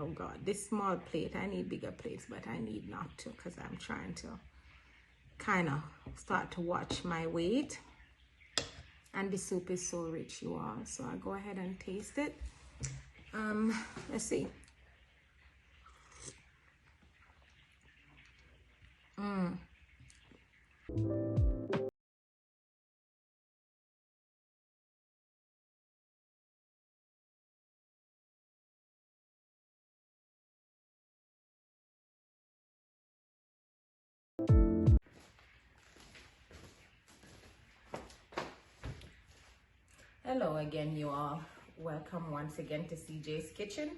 Oh God, this small plate, I need bigger plates, but I need not to because I'm trying to kind of start to watch my weight. And the soup is so rich, you all. So I'll go ahead and taste it. Let's see. Hello again, you all. Welcome once again to CJ's Kitchen.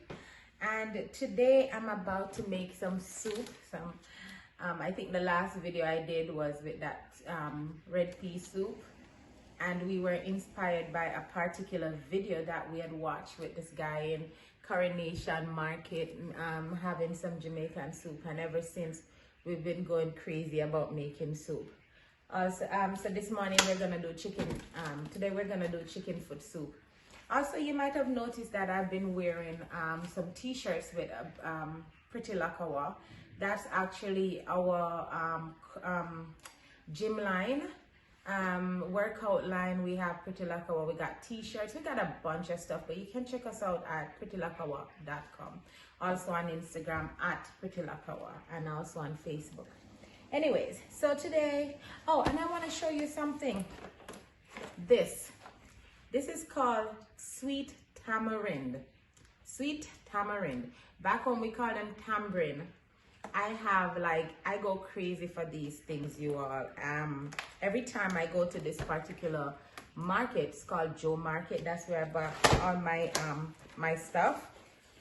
And today I'm about to make some soup. I think the last video I did was with that red pea soup. And we were inspired by a particular video that we had watched with this guy in Coronation Market having some Jamaican soup. And ever since, we've been going crazy about making soup. So this morning we're gonna do chicken. Today we're gonna do chicken foot soup. Also, you might have noticed that I've been wearing some t-shirts with Pretty Lakawa. That's actually our gym line, workout line. We have Pretty Lakawa. We got t-shirts. We got a bunch of stuff, but you can check us out at prettylakawa.com. Also on Instagram at Pretty Lakawa, and also on Facebook. Anyways, so today, oh, and I want to show you something. This is called sweet tamarind. Sweet tamarind. Back when we call them tamarind, I go crazy for these things, you all. Every time I go to this particular market, it's called Joe Market. That's where I buy all my my stuff.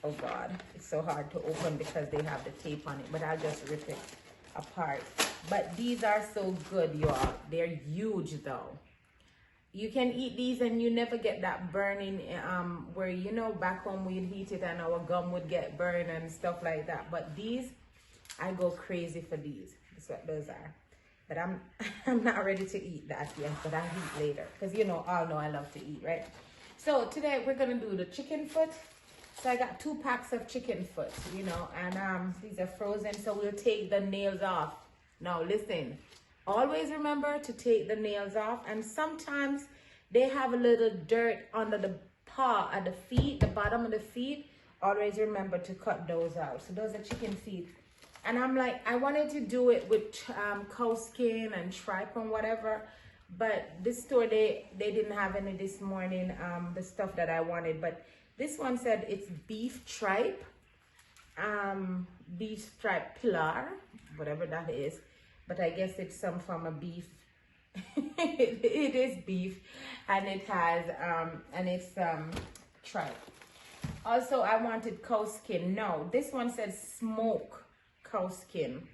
Oh God, it's so hard to open because they have the tape on it, but I'll just rip it apart. But these are so good, y'all. They're huge though. You can eat these and you never get that burning where, you know, back home we'd heat it and our gum would get burned and stuff like that. But these, I go crazy for these. That's what those are. But I'm not ready to eat that yet, but I'll eat later because, you know, all know I love to eat, right? So today we're gonna do the chicken foot. So I got 2 packs of chicken foot, you know, and these are frozen, so we'll take the nails off. Now listen, always remember to take the nails off, and sometimes they have a little dirt under the paw at the feet, the bottom of the feet. Always remember to cut those out. So those are chicken feet. And I'm like, I wanted to do it with cow skin and tripe and whatever, but this store, they didn't have any this morning, the stuff that I wanted. But this one said it's beef tripe, beef tripe pillar, whatever that is. But I guess it's some form of beef. It is beef, and it has and it's tripe. Also, I wanted cow skin. No, this one says smoke cow skin.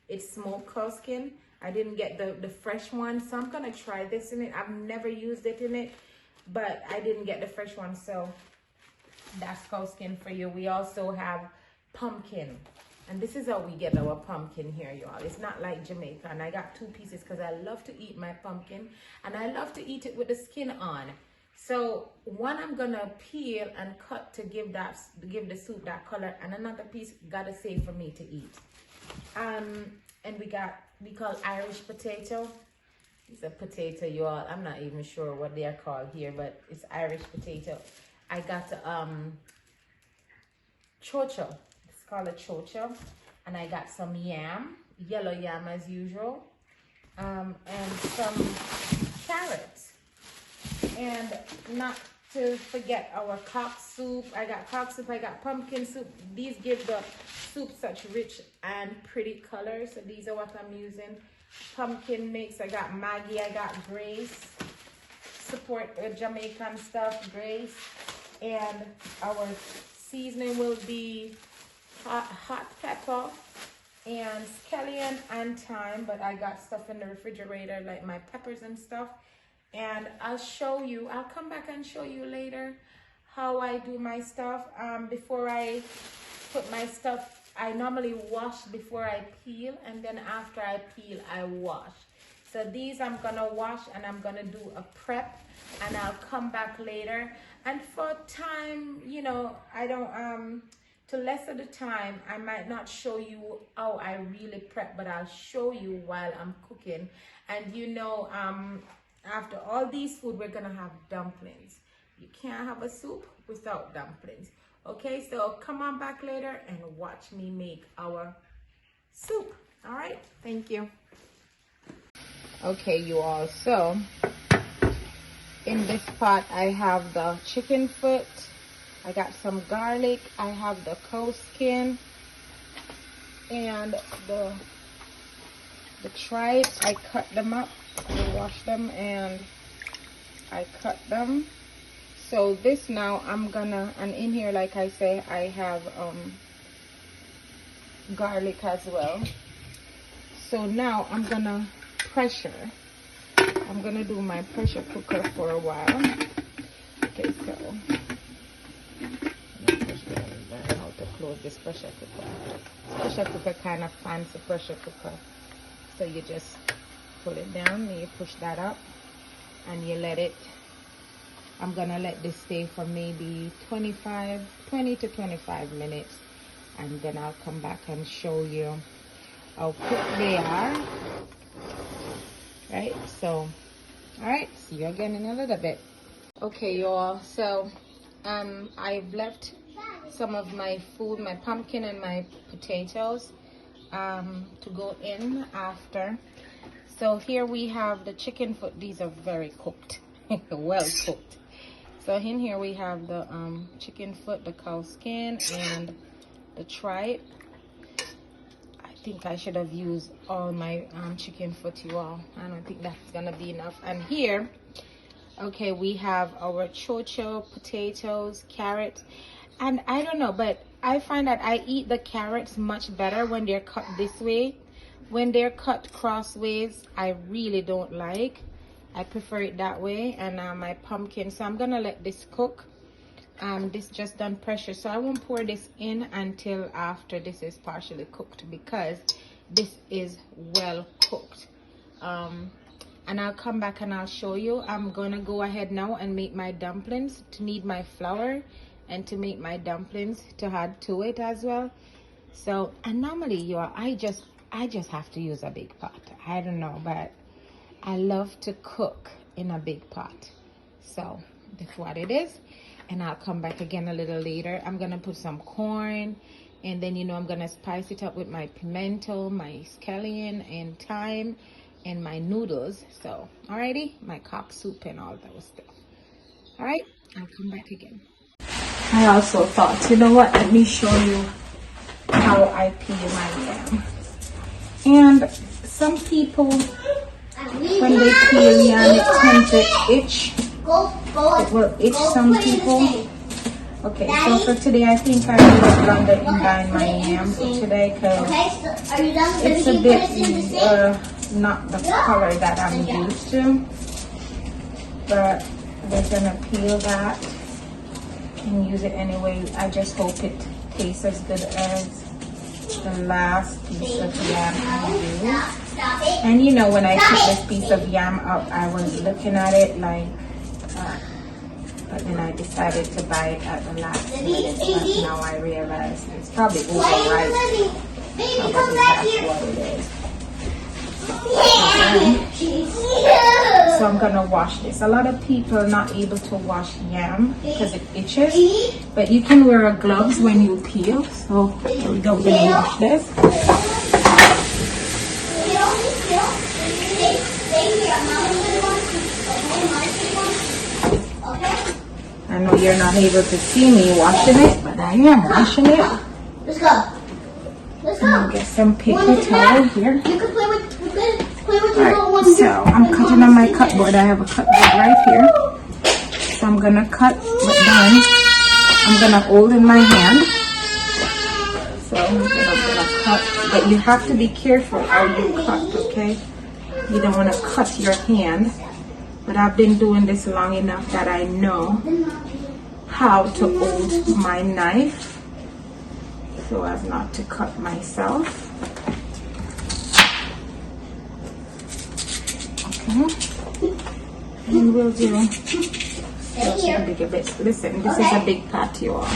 It's smoked cow skin. I didn't get the fresh one, so I'm gonna try this in it. I've never used it in it, but I didn't get the fresh one, so that's cow skin for you. We also have pumpkin, and this is how we get our pumpkin here, y'all. It's not like Jamaica. And I got 2 pieces because I love to eat my pumpkin, and I love to eat it with the skin on. So one I'm gonna peel and cut to give the soup that color, and another piece gotta save for me to eat. And we call Irish potato. It's a potato, y'all. I'm not even sure what they are called here, but it's Irish potato. I got Cho Cho. It's called a Cho Cho. And I got some yam, yellow yam as usual, and some carrots. And not to forget our cock soup. I got cock soup, I got pumpkin soup. These give the soup such rich and pretty colors. So these are what I'm using. Pumpkin mix, I got Maggie, I got Grace. Support Jamaican stuff, Grace. And our seasoning will be hot pepper and scallion and thyme, but I got stuff in the refrigerator like my peppers and stuff. And I'll come back and show you later how I do my stuff. Before I put my stuff, I normally wash before I peel, and then after I peel, I wash. So these I'm gonna wash and I'm gonna do a prep, and I'll come back later. And for time, you know, I don't to lessen the time, I might not show you how I really prep, but I'll show you while I'm cooking. And you know, after all these food, we're gonna have dumplings. You can't have a soup without dumplings. Okay, so come on back later and watch me make our soup. All right, thank you. Okay, you all, so in this pot I have the chicken foot, I got some garlic, I have the cow skin and the tripe. I cut them up, I wash them and I cut them. So this now I'm gonna, and in here, like I say, I have garlic as well. So now I'm gonna pressure. I'm gonna do my pressure cooker for a while. Okay, so learn how to close this pressure cooker. Pressure cooker kind of fancy pressure cooker. So you just put it down and you push that up and you let it. I'm gonna let this stay for maybe 20 to 25 minutes, and then I'll come back and show you how cooked they are. Right, so all right, see you again in a little bit. Okay, y'all, so I've left some of my food, my pumpkin and my potatoes to go in after. So here we have the chicken foot. These are very cooked, well cooked. So in here we have the chicken foot, the cow skin and the tripe. I think I should have used all my chicken foot, you all. I don't think that's gonna be enough. And here, okay, we have our Cho Cho potatoes, carrots, and I don't know, but I find that I eat the carrots much better when they're cut this way. When they're cut crossways, I really don't like. I prefer it that way. And my pumpkin, so I'm gonna let this cook. This just done pressure, so I won't pour this in until after this is partially cooked, because this is well cooked. And I'll come back and I'll show you. I'm gonna go ahead now and make my dumplings. To need my flour and to make my dumplings to add to it as well. So, and normally y'all, I just have to use a big pot. I don't know, but I love to cook in a big pot. So that's what it is. And I'll come back again a little later. I'm gonna put some corn, and then, you know, I'm gonna spice it up with my pimento, my scallion and thyme, and my noodles. So alrighty, my cock soup and all those stuff. All right, I'll come back again. I also thought, you know what, let me show you how I peel my yam. And some people, when they peel yam, it tends to itch. It will itch some people. Okay, so for today, I think I need a blender in buying my yam today, because it's a bit not the color that I'm used to. But we're gonna peel that and use it anyway. I just hope it tastes as good as the last piece of yam I used. And you know, when I picked this piece of yam up, I was looking at it like, but then I decided to buy it at the last minute. But now I realize it's probably overripe. Probably that's what it is. So I'm gonna wash this. A lot of people are not able to wash yam because it itches, but you can wear gloves when you peel. So here we go, we're gonna wash this. I know you're not able to see me washing it, but I am washing it. Let's go. Let's go. I'll get some paper towel here. You can play with your little one. So I'm cutting on my cut board. I have a cut board right here. So I'm gonna cut, but then I'm gonna hold in my hand. So I'm gonna cut, but you have to be careful how you cut, okay? You don't want to cut your hand. But I've been doing this long enough that I know how to hold my knife so as not to cut myself. Okay. And we'll do a bit. Listen, this is a big pot, you all.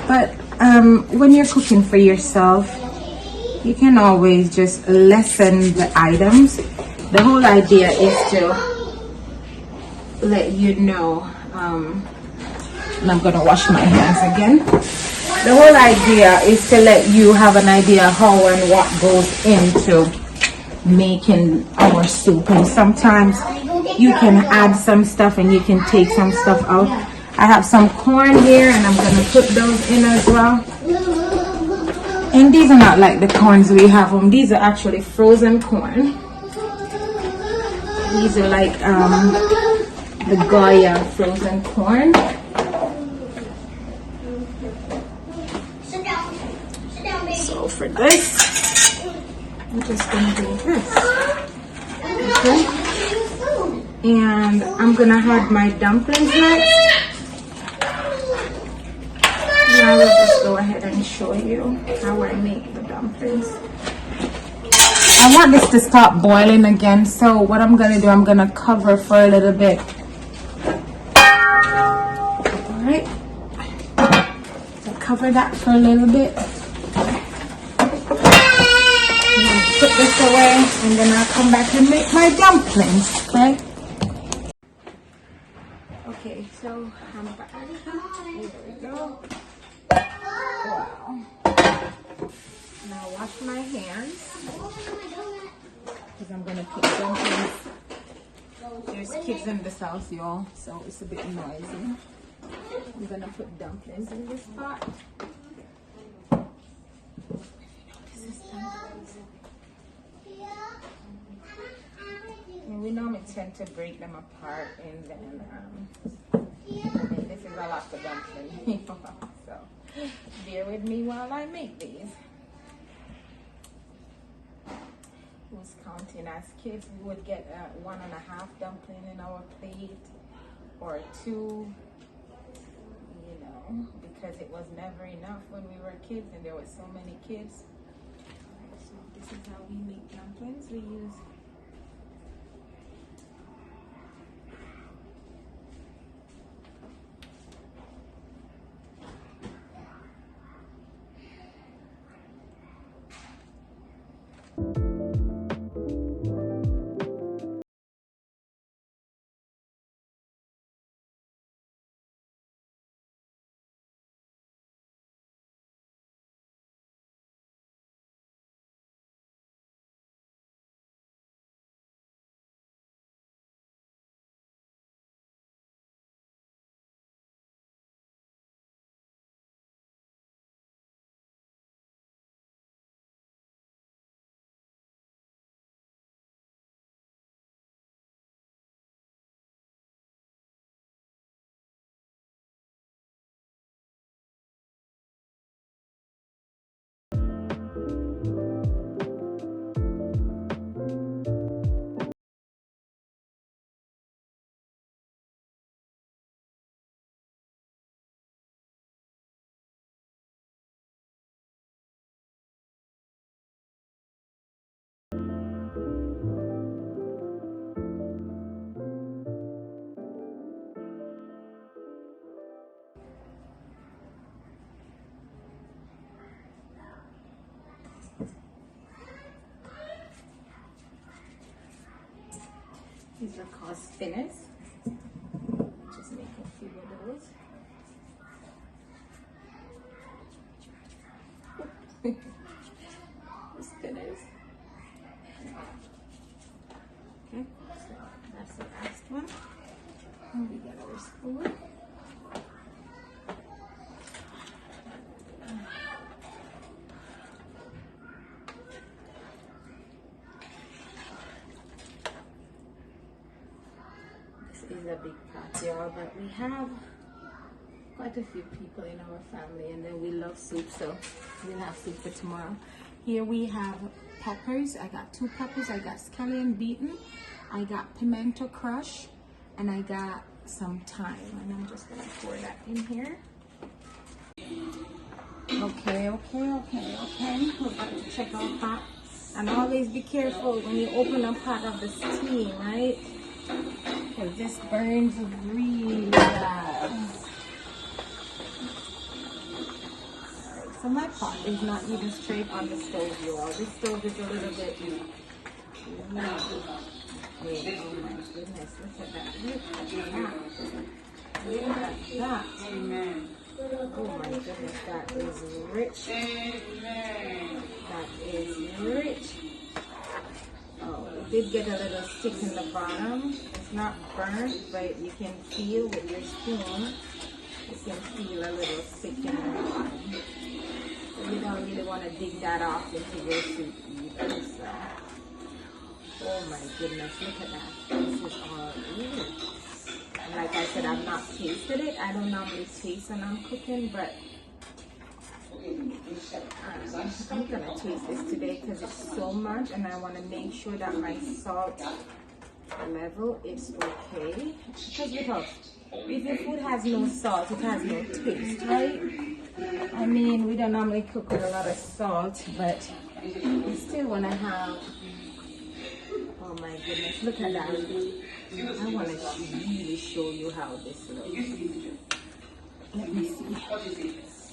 But when you're cooking for yourself, you can always just lessen the items. The whole idea is to let you know, and I'm gonna wash my hands again. The whole idea is to let you have an idea how and what goes into making our soup. And sometimes you can add some stuff and you can take some stuff out. I have some corn here and I'm gonna put those in as well. And these are not like the corns we have them. These are actually frozen corn. These are like the Goya frozen corn. So for this, I'm just gonna do this. Okay. And I'm gonna have my dumplings next. And I will just go ahead and show you how I make the dumplings. I want this to stop boiling again, so what I'm gonna do, I'm gonna cover for a little bit. Alright. So cover that for a little bit. Put this away and then I'll come back and make my dumplings, okay? Okay, so I'm back. Here we go. Wow. Now wash my hands because I'm gonna put dumplings. There's kids in this house, y'all, so it's a bit noisy. I'm gonna put dumplings in this pot. This is dumplings. And we normally tend to break them apart and then this is a lot of dumplings. So bear with me while I make these. Who's counting? As kids we would get 1.5 dumpling in our plate or 2, you know, because it was never enough when we were kids and there were so many kids. So this is how we make dumplings. We use these are called spinners. Just make a few of those. Spinners. Okay, so that's the last one. And we get our spoon. Is a big pot, y'all, but we have quite a few people in our family and then we love soup, so we'll have soup for tomorrow. Here we have peppers. I got 2 peppers. I got scallion beaten, I got pimento crush, and I got some thyme, and I'm just gonna pour that in here. Okay, we're about to check our pot, and always be careful when you open a pot of the steam, right? Because this burns really bad. So my pot is not even straight on the stove, you all. This stove is a little bit. Wait, oh my goodness, look at that. Look at that. Look at that. Amen. Oh my goodness, that is rich. Amen. That is rich. Oh, it did get a little stick in the bottom. It's not burnt, but you can feel with your spoon. You can feel a little stick in the bottom. So you don't really want to dig that off into your soup either. So. Oh my goodness, look at that. This is all, ooh. And like I said, I've not tasted it. I don't normally taste when I'm cooking, but I'm gonna taste this today because it's so much and I want to make sure that my salt level is okay. Because if your food has no salt, it has no taste, right? I mean, we don't normally cook with a lot of salt, but you still want to have. Oh my goodness, look at that. I want to really show you how this looks. Let me see.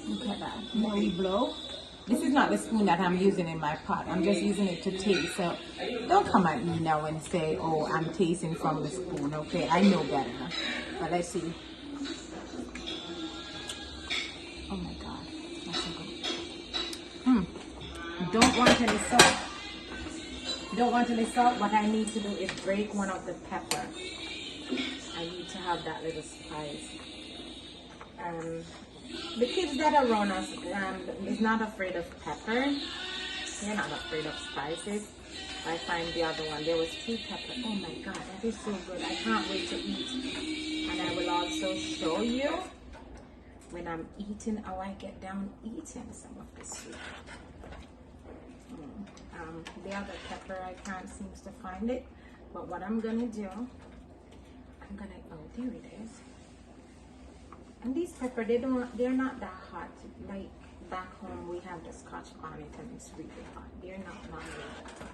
Look at that. Now we blow. This is not the spoon that I'm using in my pot. I'm just using it to taste. So don't come at me now and say, oh, I'm tasting from the spoon. Okay, I know better. But let's see. Oh my God. That's so good. Don't want any salt. Don't want any salt. What I need to do is break one of the pepper. I need to have that little spice. The kids that are around us is not afraid of pepper. They're not afraid of spices. I find the other one. There was 2 pepper. Oh my God, that is so good. I can't wait to eat. And I will also show you when I'm eating how I get down eating some of this soup. The other pepper, I can't seem to find it. But what I'm gonna do, oh, there it is. And these pepper, they're not that hot. Like back home, we have the Scotch Bonnet and it's really hot. They're not really that hot.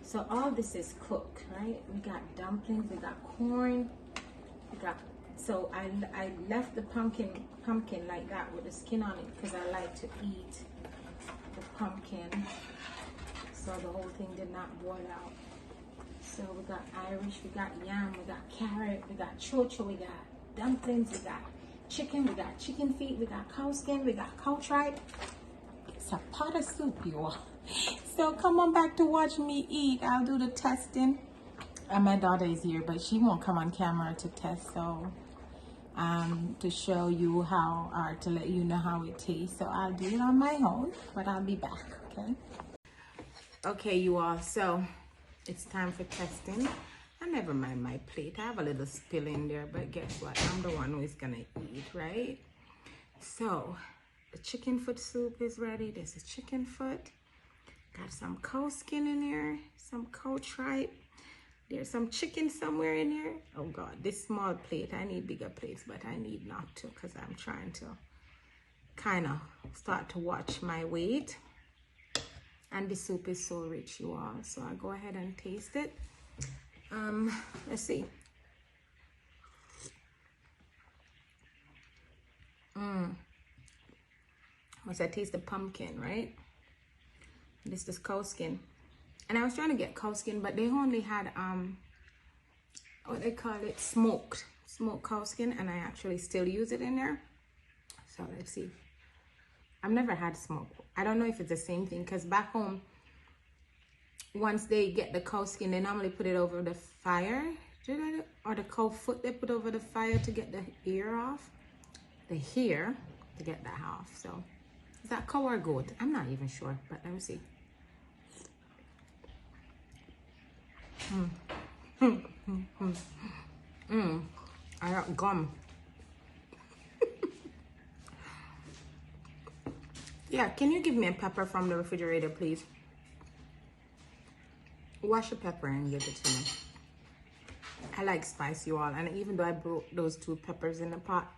So all this is cooked, right? We got dumplings, we got corn, so I left the pumpkin like that with the skin on it because I like to eat the pumpkin. So the whole thing did not boil out. So we got Irish, we got yam, we got carrot, we got Cho Cho, we got dumplings, we got chicken, we got chicken feet, we got cow skin, we got cow tripe. It's a pot of soup, you all. So come on back to watch me eat. I'll do the testing. And my daughter is here, but she won't come on camera to test. So to show you how, or to let you know how it tastes. So I'll do it on my own, but I'll be back, okay? Okay, you all, so it's time for testing. And never mind my plate. I have a little spill in there, but guess what? I'm the one who is gonna eat, right? So the chicken foot soup is ready. This is chicken foot. Got some cow skin in here, some cow tripe. There's some chicken somewhere in here. Oh God, this small plate. I need bigger plates, but I need not to because I'm trying to kind of start to watch my weight. And the soup is so rich, you all. So I'll go ahead and taste it. Let's see. Once I taste the pumpkin, right? This is cow skin. And I was trying to get cow skin, but they only had, what they call it, smoked cow skin. And I actually still use it in there. So let's see. I've never had smoke. I don't know if it's the same thing because back home, once they get the cow skin, they normally put it over the fire. Or the cow foot they put over the fire to get the ear off. The hair to get that off. So is that cow or goat? I'm not even sure, but let me see. I got gum. Yeah, can you give me a pepper from the refrigerator, please? Wash the pepper and give it to me. I like spice, you all. And even though I broke those 2 peppers in the pot,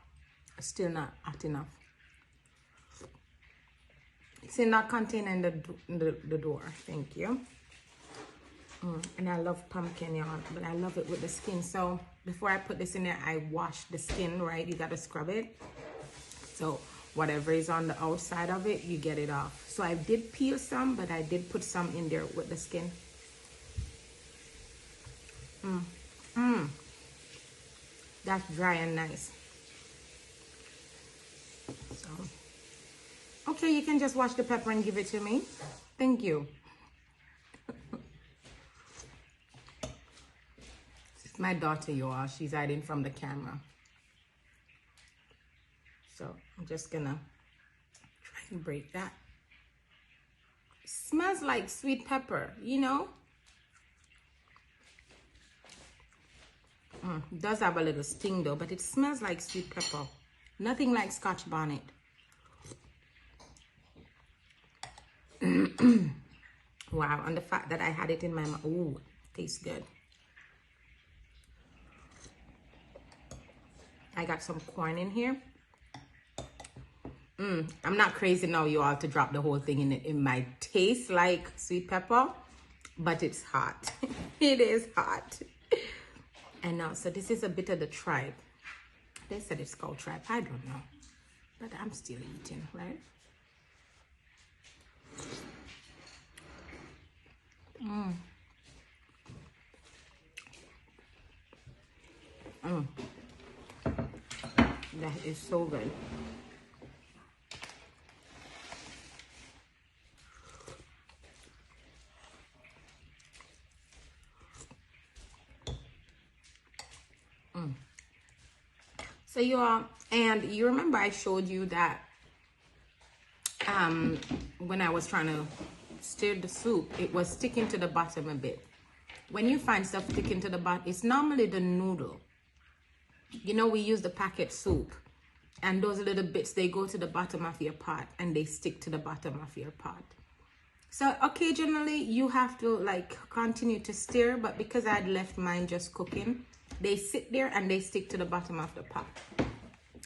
it's still not hot enough. It's not containing the door. Thank you. And I love pumpkin, y'all, but I love it with the skin. So before I put this in there, I wash the skin, right? You got to scrub it. So whatever is on the outside of it, you get it off. So I did peel some, but I did put some in there with the skin. That's dry and nice. So, okay, you can just wash the pepper and give it to me. Thank you. This is my daughter, you all. She's hiding from the camera. So I'm just gonna try and break that. It smells like sweet pepper, you know? It does have a little sting though, but it smells like sweet pepper. Nothing like Scotch bonnet. Wow, and the fact that I had it in my mouth, ooh, tastes good. I got some corn in here. I'm not crazy now, you all, to drop the whole thing in it. It might taste like sweet pepper, but it's hot. It is hot. And now, so this is a bit of the tribe. They said it's called tribe. I don't know, but I'm still eating, right? That is so good. So you all, and you remember I showed you that when I was trying to stir the soup, it was sticking to the bottom a bit. When you find stuff sticking to the bottom, it's normally the noodle. You know, we use the packet soup, and those little bits, they go to the bottom of your pot and they stick to the bottom of your pot. So occasionally you have to like continue to stir, but because I'd left mine just cooking, they sit there and they stick to the bottom of the pot.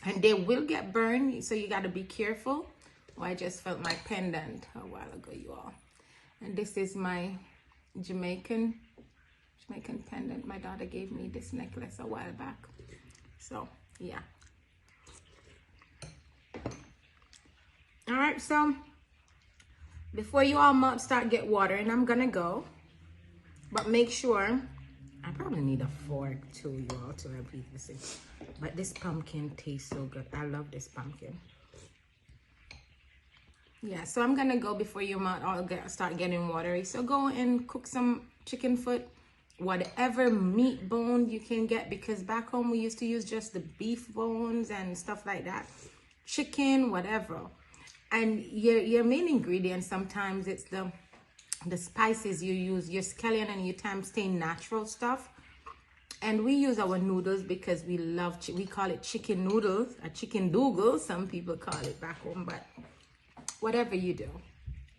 And they will get burned, so you got to be careful. Oh, I just felt my pendant a while ago, you all. And this is my Jamaican pendant. My daughter gave me this necklace a while back. So, yeah. All right, so before you all start get watering, I'm going to go. But make sure... I probably need a fork too, you all, to repeat this. But this pumpkin tastes so good. I love this pumpkin. Yeah, so I'm gonna go before your mouth all start getting watery. So go and cook some chicken foot, whatever meat bone you can get, because back home we used to use just the beef bones and stuff like that. Chicken, whatever. And your main ingredient, sometimes it's the spices you use, your scallion and your thyme, stay natural stuff. And we use our noodles because we love, we call it chicken noodles, or chicken dougal, some people call it back home, but whatever you do,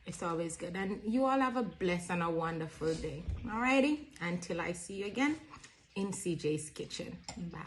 it's always good. And you all have a blessed and a wonderful day. Alrighty, until I see you again in CJ's kitchen. Bye.